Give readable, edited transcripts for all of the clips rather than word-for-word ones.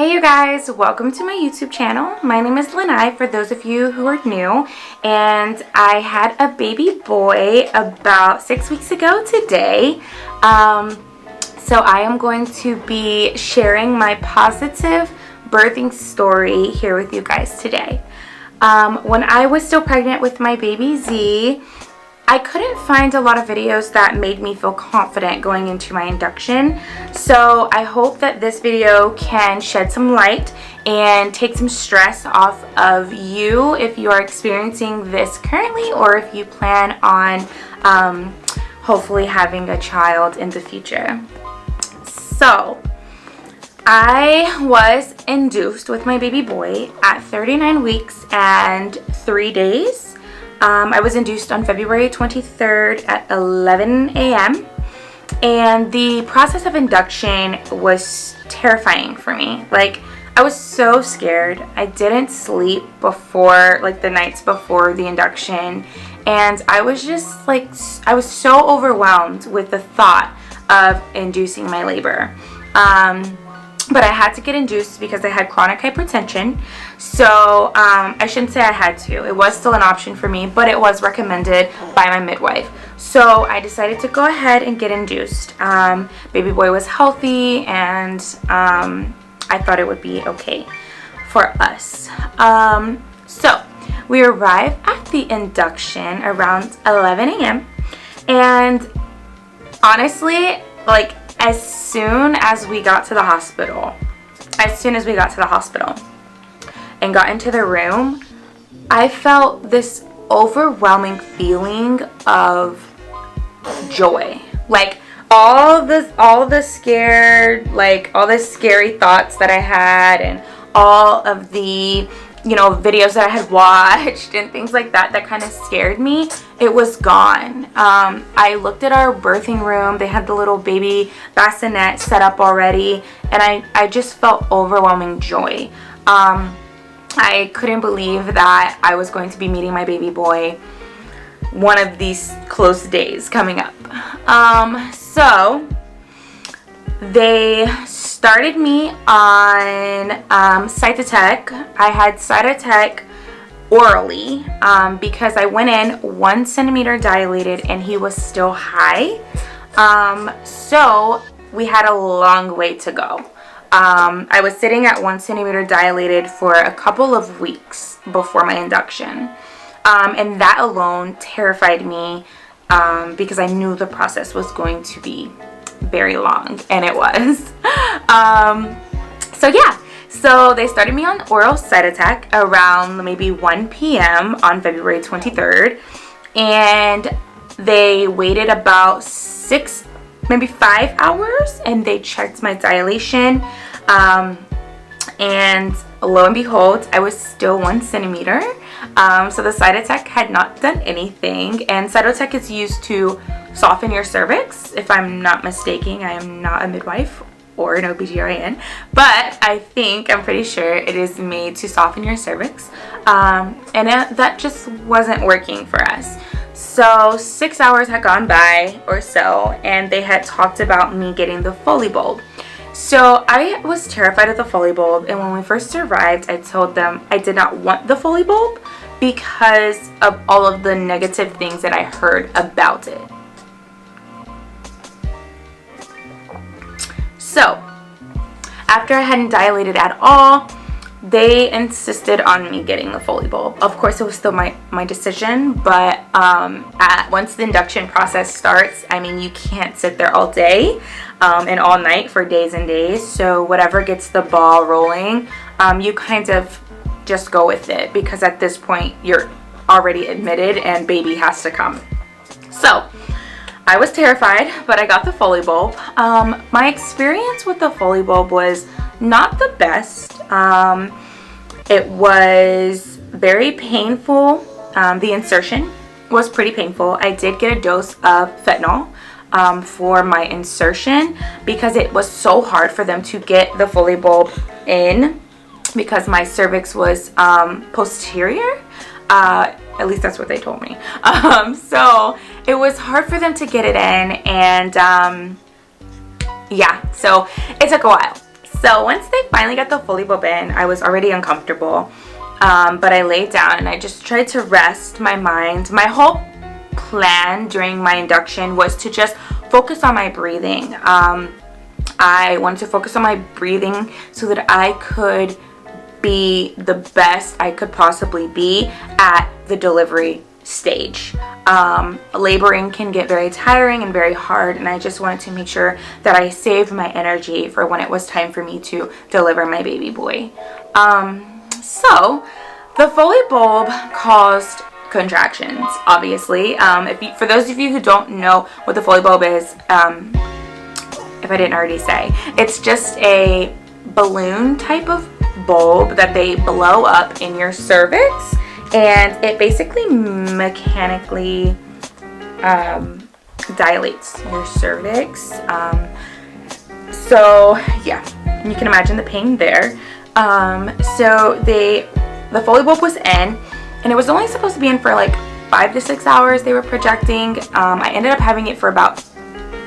Hey you guys, welcome to my YouTube channel. My name is Lanai for those of you who are new, and I had a baby boy about 6 weeks ago today. So I am going to be sharing my positive birthing story here with you guys today. When I was still pregnant with my baby Z, I couldn't find a lot of videos that made me feel confident going into my induction. So I hope that this video can shed some light and take some stress off of you if you are experiencing this currently, or if you plan on hopefully having a child in the future. So I was induced with my baby boy at 39 weeks and 3 days. I was induced on February 23rd at 11 a.m. and the process of induction was terrifying for me. Like, I was so scared. I didn't sleep before, like the nights before the induction, and I was just like, I was so overwhelmed with the thought of inducing my labor. But I had to get induced because I had chronic hypertension. So I shouldn't say I had to. It was still an option for me, but it was recommended by my midwife. So I decided to go ahead and get induced. Baby boy was healthy, and I thought it would be okay for us. So we arrived at the induction around 11 a.m. And honestly, like, as soon as we got to the hospital and got into the room, I felt this overwhelming feeling of joy. Like, all the scary thoughts that I had, and all of the, you know, videos that I had watched and things like that kind of scared me, it was gone. I looked at our birthing room. They had the little baby bassinet set up already, and I just felt overwhelming joy. I couldn't believe that I was going to be meeting my baby boy one of these close days coming up. So they started me on Cytotec. I had Cytotec orally because I went in 1 centimeter dilated and he was still high. So we had a long way to go. I was sitting at 1 centimeter dilated for a couple of weeks before my induction. And that alone terrified me because I knew the process was going to be very long, and it was. So yeah, so they started me on oral Cytotec around maybe 1 p.m. on February 23rd, and they waited about 6, maybe 5 hours, and they checked my dilation, and lo and behold, I was still 1 centimeter. So the Cytotec had not done anything, and Cytotec is used to soften your cervix. If I'm not mistaken, I am not a midwife or an OBGYN, but I'm pretty sure it is made to soften your cervix, and that just wasn't working for us. So 6 hours had gone by or so, and they had talked about me getting the foley bulb. So I was terrified of the foley bulb, and when we first arrived, I told them I did not want the foley bulb because of all of the negative things that I heard about it. So after I hadn't dilated at all, they insisted on me getting the foley bulb. Of course, it was still my decision, but once the induction process starts, I mean, you can't sit there all day and all night for days and days. So whatever gets the ball rolling, you kind of just go with it, because at this point you're already admitted and baby has to come. So I was terrified, but I got the foley bulb. My experience with the foley bulb was not the best. It was very painful. The insertion was pretty painful. I did get a dose of fentanyl for my insertion because it was so hard for them to get the foley bulb in, because my cervix was posterior. At least that's what they told me. So it was hard for them to get it in, and yeah, so it took a while. So once they finally got the foley bulb in, I was already uncomfortable. But I laid down and I just tried to rest my mind. My whole plan during my induction was to just focus on my breathing. I wanted to focus on my breathing so that I could be the best I could possibly be at the delivery stage. Laboring can get very tiring and very hard, and I just wanted to make sure that I saved my energy for when it was time for me to deliver my baby boy. So the foley bulb caused contractions, obviously. For those of you who don't know what the foley bulb is, if I didn't already say, it's just a balloon type of bulb that they blow up in your cervix, and it basically mechanically dilates your cervix. So yeah, you can imagine the pain there. So the foley bulb was in, and it was only supposed to be in for like 5 to 6 hours, they were projecting. I ended up having it for about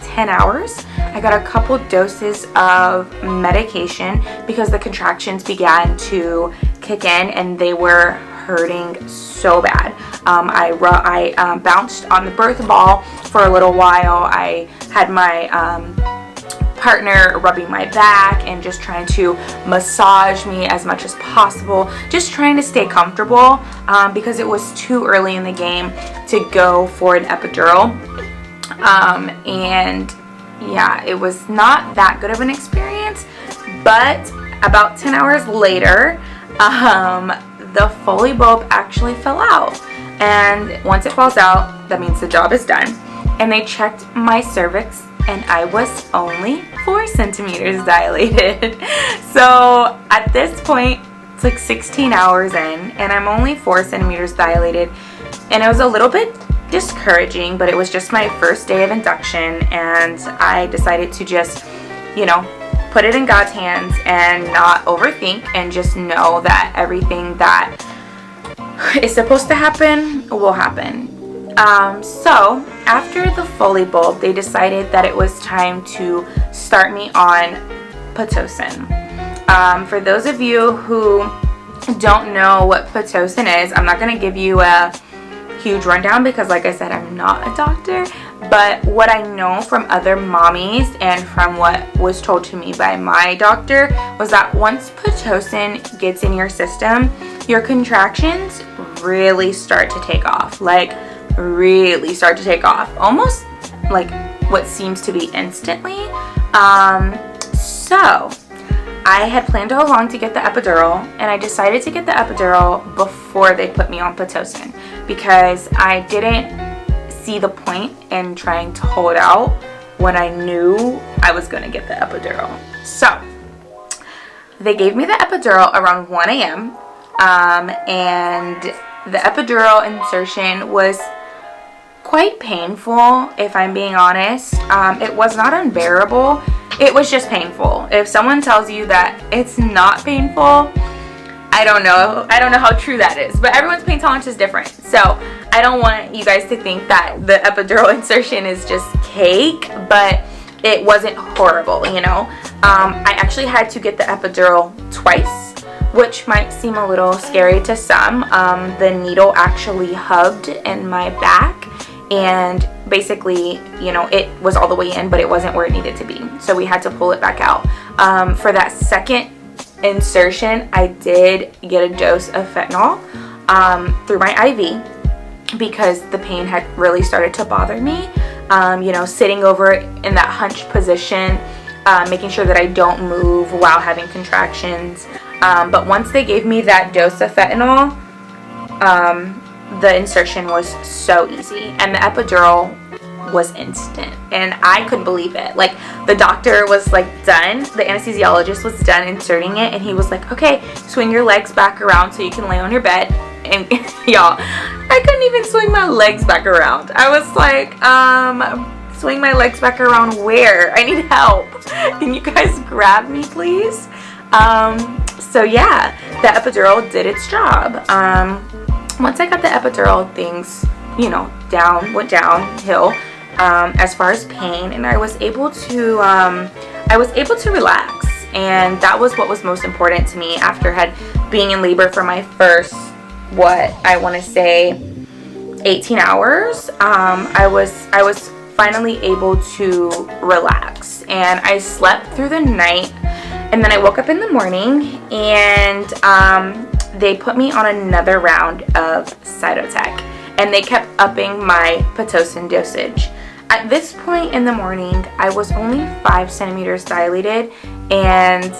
10 hours. I got a couple doses of medication because the contractions began to kick in and they were hurting so bad. I bounced on the birth ball for a little while. I had my partner rubbing my back and just trying to massage me as much as possible, just trying to stay comfortable, because it was too early in the game to go for an epidural. And yeah, it was not that good of an experience. But about 10 hours later, the foley bulb actually fell out, and once it falls out, that means the job is done. And they checked my cervix, and I was only 4 centimeters dilated. So at this point, it's like 16 hours in, and I'm only 4 centimeters dilated, and it was a little bit discouraging, but it was just my first day of induction, and I decided to just, put it in God's hands and not overthink, and just know that everything that is supposed to happen will happen. So after the foley bulb, they decided that it was time to start me on Pitocin. For those of you who don't know what Pitocin is, I'm not going to give you a huge rundown because, like I said, I'm not a doctor. But what I know from other mommies and from what was told to me by my doctor was that once Pitocin gets in your system, your contractions really start to take off. Really start to take off. Almost like what seems to be instantly. So I had planned all along to get the epidural, and I decided to get the epidural before they put me on Pitocin because I didn't see the point in trying to hold out when I knew I was going to get the epidural. So they gave me the epidural around 1 a.m. And the epidural insertion was quite painful, if I'm being honest. It was not unbearable. It was just painful. If someone tells you that it's not painful, I don't know how true that is, but everyone's pain tolerance is different. So I don't want you guys to think that the epidural insertion is just cake, but it wasn't horrible, I actually had to get the epidural twice, which might seem a little scary to some. The needle actually hugged in my back, and basically, it was all the way in, but it wasn't where it needed to be. So we had to pull it back out. For that second insertion, I did get a dose of fentanyl through my IV because the pain had really started to bother me. Sitting over in that hunched position, making sure that I don't move while having contractions. But once they gave me that dose of fentanyl, the insertion was so easy, and the epidural was instant, and I couldn't believe it. The doctor was done, the anesthesiologist was done inserting it, and he was like, okay, swing your legs back around so you can lay on your bed. And y'all, I couldn't even swing my legs back around. I was like, swing my legs back around where? I need help. Can you guys grab me, please? So yeah, the epidural did its job. Once I got the epidural, things, went downhill as far as pain, and I was able to relax. and that was what was most important to me after being in labor for my first, what I want to say, 18 hours. I was finally able to relax, and I slept through the night, and then I woke up in the morning, and they put me on another round of Cytotec, and they kept upping my Pitocin dosage. At this point in the morning, I was only 5 centimeters dilated, and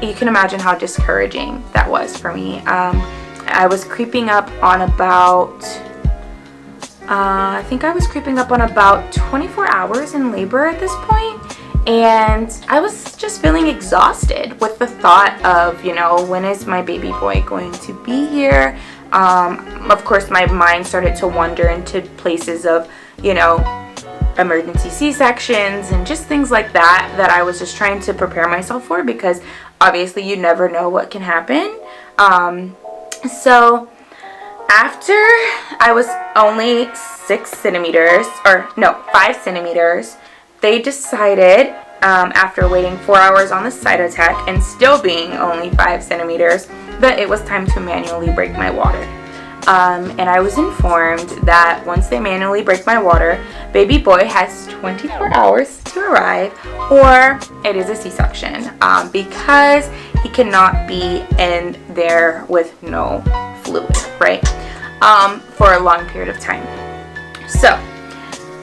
you can imagine how discouraging that was for me. I was creeping up on about, I think I was creeping up on about 24 hours in labor at this point, and I was just feeling exhausted with the thought of, you know, when is my baby boy going to be here? Of course, my mind started to wander into places of, you know, emergency C-sections and just things like that I was just trying to prepare myself for, because obviously you never know what can happen. So after I was only 5 centimeters, they decided, after waiting 4 hours on the Cytotec and still being only 5 centimeters, that it was time to manually break my water. And I was informed that once they manually break my water, baby boy has 24 hours to arrive, or it is a C-section, because he cannot be in there with no fluid, right, for a long period of time. So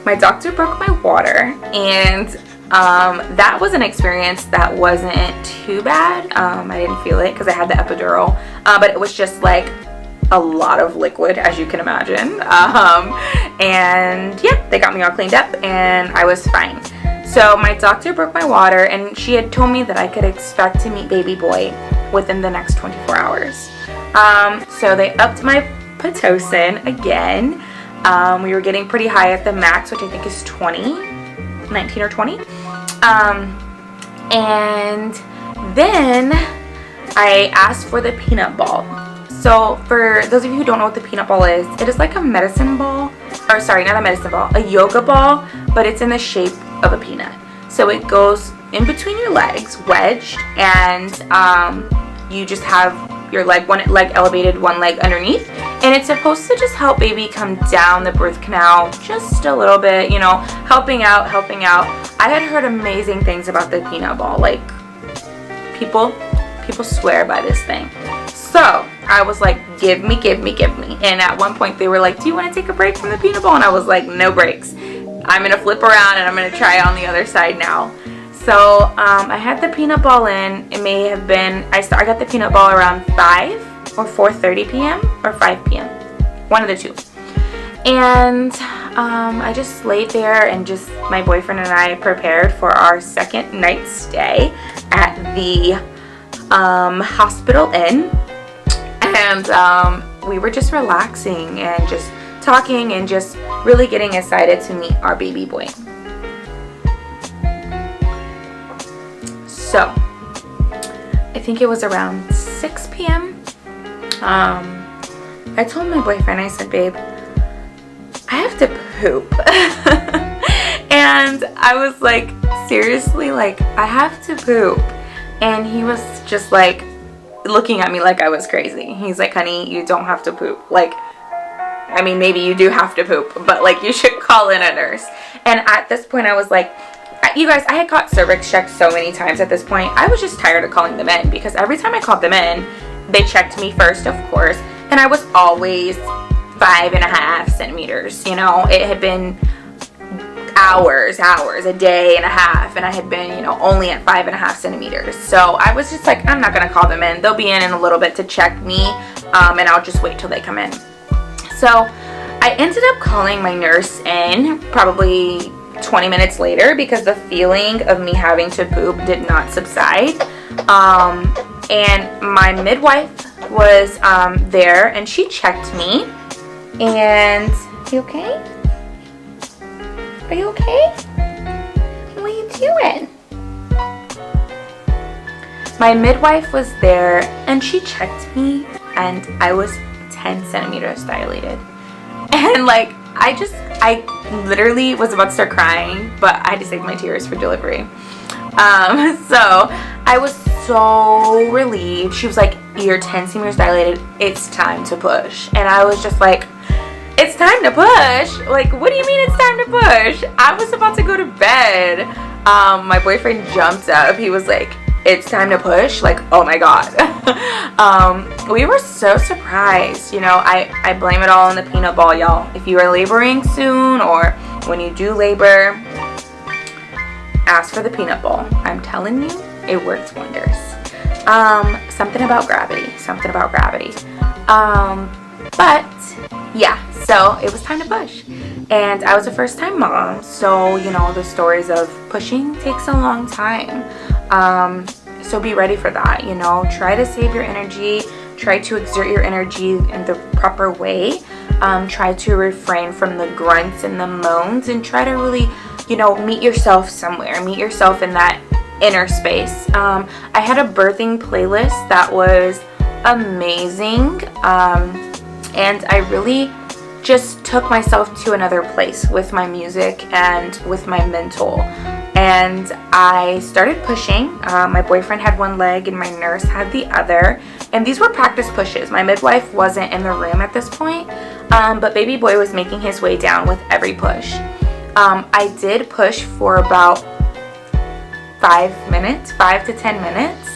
my doctor broke my water, and that was an experience that wasn't too bad. I didn't feel it because I had the epidural, but it was just like a lot of liquid, as you can imagine. And yeah, they got me all cleaned up and I was fine. So my doctor broke my water, and she had told me that I could expect to meet baby boy within the next 24 hours. So they upped my Pitocin again. We were getting pretty high at the max, which I think is 19 or 20. And then I asked for the peanut ball. So for those of you who don't know what the peanut ball is, it is like a medicine ball, or sorry, not a medicine ball, a yoga ball, but it's in the shape of a peanut. So it goes in between your legs, wedged, and you just have your one leg elevated, one leg underneath, and it's supposed to just help baby come down the birth canal just a little bit, you know, helping out. I had heard amazing things about the peanut ball, like people swear by this thing. So I was like, give me. And at one point they were like, do you want to take a break from the peanut ball? And I was like, no breaks. I'm going to flip around and I'm going to try on the other side now. So I had the peanut ball in. It may have been, I got the peanut ball around 5 or 4:30 p.m. or 5 p.m. One of the two. And I just laid there, and just my boyfriend and I prepared for our second night stay at the hospital inn. And we were just relaxing and just talking and just really getting excited to meet our baby boy. So I think it was around 6 p.m. I told my boyfriend, I said, babe, I have to poop. And I was like, seriously, like, I have to poop. And he was just like looking at me like I was crazy. He's like, honey, you don't have to poop. Like, I mean, maybe you do have to poop, but like, you should call in a nurse. And at this point I was like, you guys, I had got cervix checked so many times at this point. I was just tired of calling them in, because every time I called them in, they checked me first, of course, and I was always 5.5 centimeters. You know, it had been hours, a day and a half, and I had been, you know, only at 5.5 centimeters. So I was just like, I'm not gonna call them in. They'll be in a little bit to check me, and I'll just wait till they come in. So I ended up calling my nurse in probably 20 minutes later, because the feeling of me having to poop did not subside. And my midwife was there, and she checked me. And, you okay? Are you okay? What are you doing? My midwife was there, and she checked me, and I was 10 centimeters dilated. And like, I literally was about to start crying, but I had to save my tears for delivery. So I was so relieved. She was like, you're 10 centimeters dilated. It's time to push. And I was just like, it's time to push? Like, what do you mean it's time to push? I was about to go to bed. My boyfriend jumped up. He was like, it's time to push? Like, oh my God. We were so surprised. You know, I blame it all on the peanut ball, y'all. If you are laboring soon or when you do labor, ask for the peanut ball. I'm telling you, it works wonders. Something about gravity. But yeah, so it was time to push. And I was a first time mom, so you know, the stories of pushing takes a long time. So be ready for that, you know. Try to save your energy, try to exert your energy in the proper way. Try to refrain from the grunts and the moans, and try to really, you know, meet yourself somewhere. Meet yourself in that inner space. I had a birthing playlist that was amazing, and I really just took myself to another place with my music and with my mental. And I started pushing. My boyfriend had one leg and my nurse had the other, and these were practice pushes. My midwife wasn't in the room at this point, but baby boy was making his way down with every push. I did push for about 5 to 10 minutes,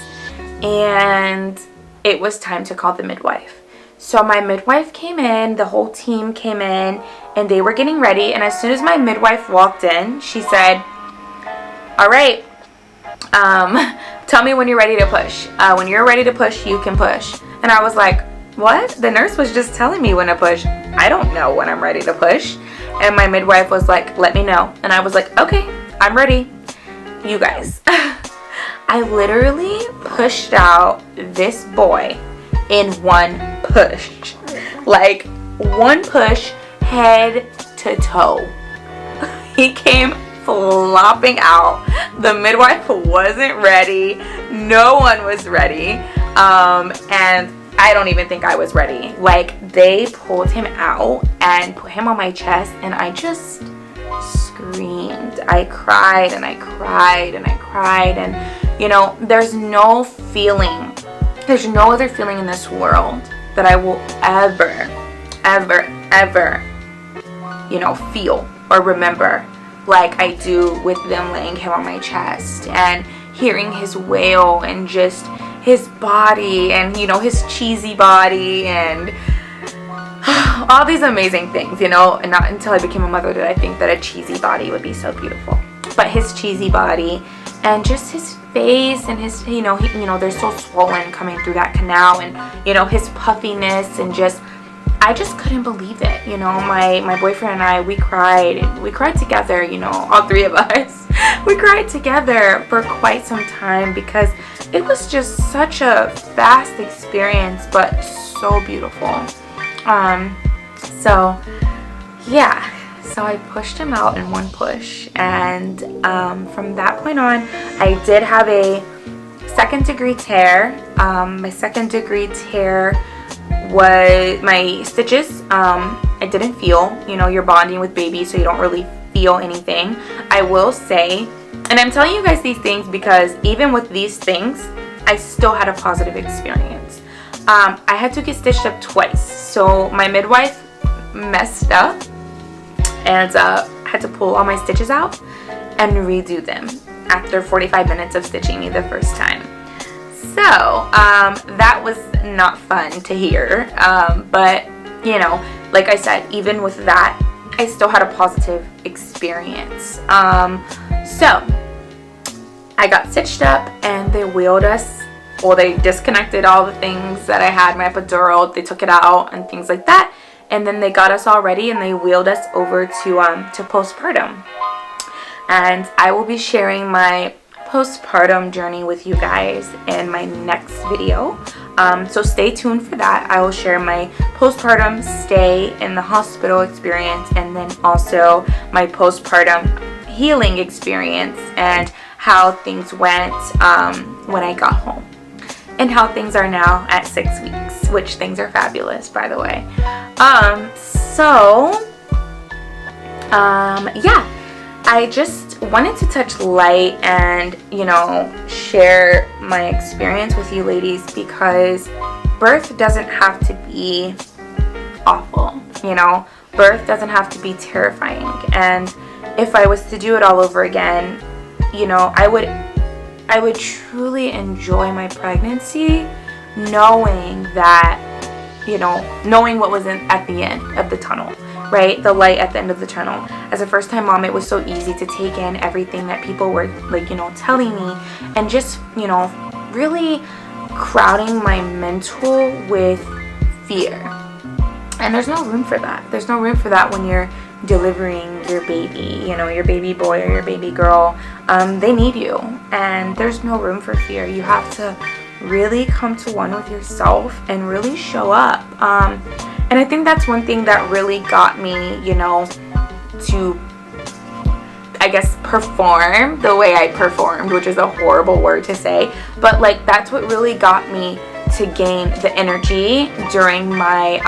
and it was time to call the midwife. So my midwife came in, the whole team came in, and they were getting ready. And as soon as my midwife walked in, she said, all right, tell me when you're ready to push. When you're ready to push, you can push. And I was like, what? The nurse was just telling me when to push. I don't know when I'm ready to push. And my midwife was like, let me know. And I was like, okay, I'm ready. You guys, I literally pushed out this boy in one push. Like, one push, head to toe. He came flopping out. The midwife wasn't ready. No one was ready. And I don't even think I was ready. Like, they pulled him out and put him on my chest, and I just screamed. I cried and I cried and I cried. And you know, there's no other feeling in this world that I will ever, you know, feel or remember like I do with them laying him on my chest and hearing his wail and just his body and, you know, his cheesy body and all these amazing things, you know. And not until I became a mother did I think that a cheesy body would be so beautiful. But his cheesy body and just his face and his, you know, they're so swollen coming through that canal, and you know, his puffiness, and just, I just couldn't believe it. You know, my boyfriend and I, we cried together, you know, all three of us. We cried together for quite some time because it was just such a fast experience, but so beautiful. So yeah. So I pushed him out in one push, and from that point on, I did have a second-degree tear. My second-degree tear was my stitches. I didn't feel. You know, you're bonding with babies, so you don't really feel anything. I will say, and I'm telling you guys these things because even with these things, I still had a positive experience. I had to get stitched up twice. So my midwife messed up and had to pull all my stitches out and redo them after 45 minutes of stitching me the first time. So that was not fun to hear, but you know, like I said, even with that, I still had a positive experience. So I got stitched up and they wheeled us, well, they disconnected all the things that I had, my epidural, they took it out and things like that. And then they got us all ready and they wheeled us over to postpartum. And I will be sharing my postpartum journey with you guys in my next video. So stay tuned for that. I will share my postpartum stay in the hospital experience, and then also my postpartum healing experience and how things went when I got home. And how things are now at 6 weeks, which things are fabulous, by the way. Yeah, I just wanted to touch light and, you know, share my experience with you ladies, because birth doesn't have to be awful, you know? Birth doesn't have to be terrifying. And if I was to do it all over again, you know, I would truly enjoy my pregnancy knowing that, you know, knowing what was at the end of the tunnel, right? The light at the end of the tunnel. As a first-time mom, it was so easy to take in everything that people were, like, you know, telling me, and just, you know, really crowding my mental with fear. And there's no room for that. There's no room for that when you're delivering your baby, you know, your baby boy or your baby girl. They need you, and there's no room for fear. You have to really come to one with yourself and really show up. And I think that's one thing that really got me, you know, to, I guess, perform the way I performed, which is a horrible word to say, but like that's what really got me to gain the energy during my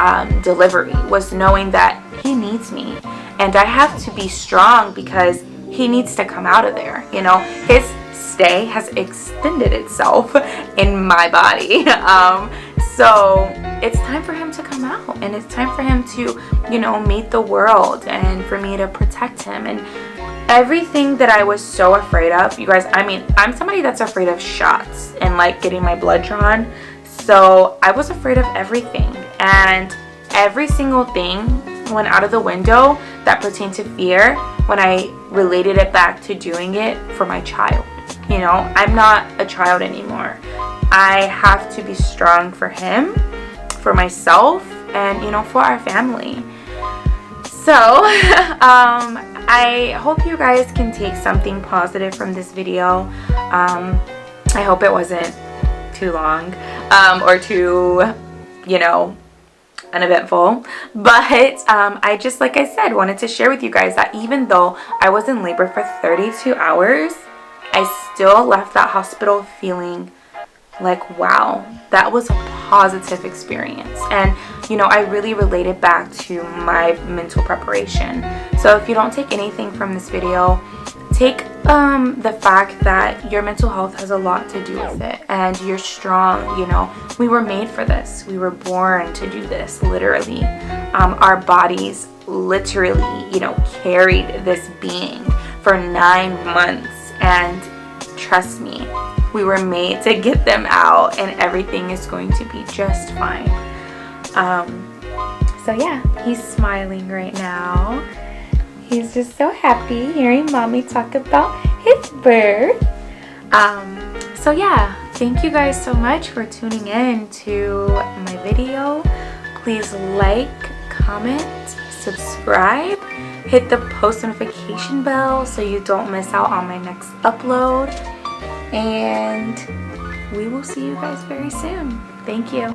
delivery, was knowing that he needs me, and I have to be strong because he needs to come out of there. You know, his stay has extended itself in my body, so it's time for him to come out, and it's time for him to, you know, meet the world, and for me to protect him. And everything that I was so afraid of, you guys, I mean, I'm somebody that's afraid of shots and like getting my blood drawn. So I was afraid of everything, and every single thing went out of the window that pertained to fear when I related it back to doing it for my child. You know, I'm not a child anymore. I have to be strong for him, for myself, and, you know, for our family. So I hope you guys can take something positive from this video. I hope it wasn't too long or too, you know, uneventful, but I just, like I said, wanted to share with you guys that even though I was in labor for 32 hours, I still left that hospital feeling like, wow, that was a positive experience. And, you know, I really related back to my mental preparation. So if you don't take anything from this video, take the fact that your mental health has a lot to do with it, and you're strong. You know, we were made for this. We were born to do this, literally. Our bodies literally, you know, carried this being for 9 months, and trust me, we were made to get them out, and everything is going to be just fine. So yeah, he's smiling right now. He's just so happy hearing mommy talk about his birth. So yeah, thank you guys so much for tuning in to my video. Please like, comment, subscribe, hit the post notification bell so you don't miss out on my next upload. And we will see you guys very soon. Thank you.